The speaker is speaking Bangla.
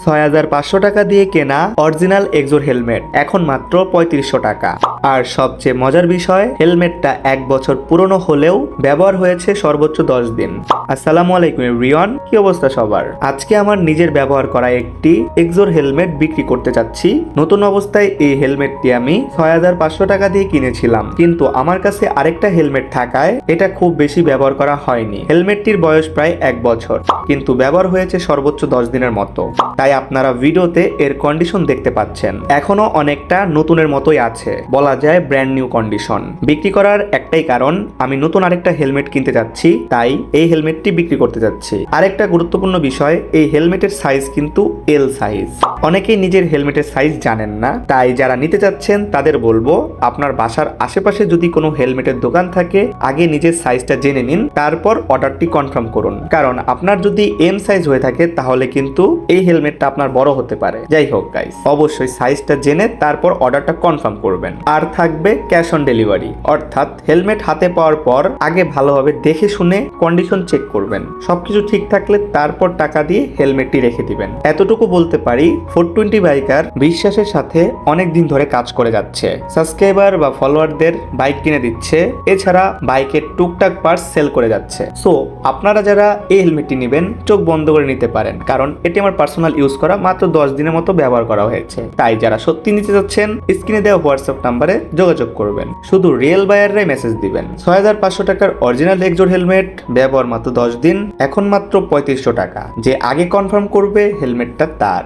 ৬৫০০ টাকা দিয়ে কেনা অরিজিনাল এক্সোর হেলমেট এখন মাত্র ৩৫০০ টাকা। আর সবচেয়ে মজার বিষয়, হেলমেটটা ১ বছর পুরনো হলেও ব্যবহার হয়েছে সর্বোচ্চ ১০ দিন। আসসালামু আলাইকুম এভরিওয়ান, কি অবস্থা সবার? আজকে আমার নিজের ব্যবহার করা একটি এক্সোর হেলমেট বিক্রি করতে চাচ্ছি। নতুন অবস্থায় এই হেলমেটটি আমি ৬৫০০ টাকা দিয়ে কিনেছিলাম, কিন্তু আমার কাছে আরেকটা হেলমেট থাকায় এটা খুব বেশি ব্যবহার করা হয়নি। হেলমেটটির বয়স প্রায় ১ বছর, কিন্তু ব্যবহার হয়েছে সর্বোচ্চ ১০ দিনের মতো। তাই আপনারা ভিডিওতে এর কন্ডিশন দেখতে পাচ্ছেন, এখনো অনেকটা নতুনের মতোই আছে, বলা যায় ব্র্যান্ড নিউ কন্ডিশন। বিক্রি করার একটাই কারণ, আমি নতুন আরেকটা হেলমেট কিনতে যাচ্ছি, তাই এই হেলমেটটি বিক্রি করতে যাচ্ছি। আরেকটা গুরুত্বপূর্ণ বিষয়, এই হেলমেটের সাইজ কিন্তু এল সাইজ। অনেকেই নিজের হেলমেটের সাইজ জানেন না, তাই যারা নিতে চাচ্ছেন তাদের বলবো, আপনার বাসার আশেপাশে যদি কোনো হেলমেটের দোকান থাকে, আগে নিজের সাইজটা জেনে নিন, তারপর অর্ডারটি কনফার্ম করুন। কারণ আপনার যদি এম সাইজ হয়ে থাকে তাহলে কিন্তু এই হেলমেটটা আপনার বড় হতে পারে। যাই হোক গাইস, অবশ্যই সাইজটা জেনে তারপর অর্ডারটা কনফার্ম করবেন। আর থাকবে ক্যাশ অন ডেলিভারি, অর্থাৎ হেলমেট হাতে পাওয়ার পর আগে ভালোভাবে দেখে শুনে কন্ডিশন চেক করবেন। সবকিছু ঠিক থাকলে তারপর টাকা দিয়ে হেলমেটটি রেখে দিবেন। এতটুকু বলতে পারি, 420 বাইকার বিশ্বাসের সাথে অনেক দিন ধরে কাজ করে যাচ্ছে। সাবস্ক্রাইবার বা ফলোয়ারদের বাইক কিনে দিচ্ছে, এছাড়া বাইকের টুকটাক পার্টস সেল করে যাচ্ছে। সো আপনারা যারা এই হেলমেটটি নেবেন, চোখ বন্ধ করে নিতে পারেন, কারণ এটি আমার পার্সোনাল ইউজ করা, মাত্র 10 দিনের মতো ব্যবহার করা হয়েছে। তাই যারা সত্যি নিতে যাচ্ছেন, স্ক্রিনে দেওয়া হোয়াটসঅ্যাপ নাম্বারে যোগাযোগ করবেন। শুধু রিয়েল বায়াররাই মেসেজ দিবেন। ৬৫০০ টাকার অরিজিনাল এক্সোর হেলমেট, ব্যবহার মাত্র 10 দিন, এখন মাত্র ৩৫০০ টাকা। যে আগে কনফার্ম করবে হেলমেটটা তার।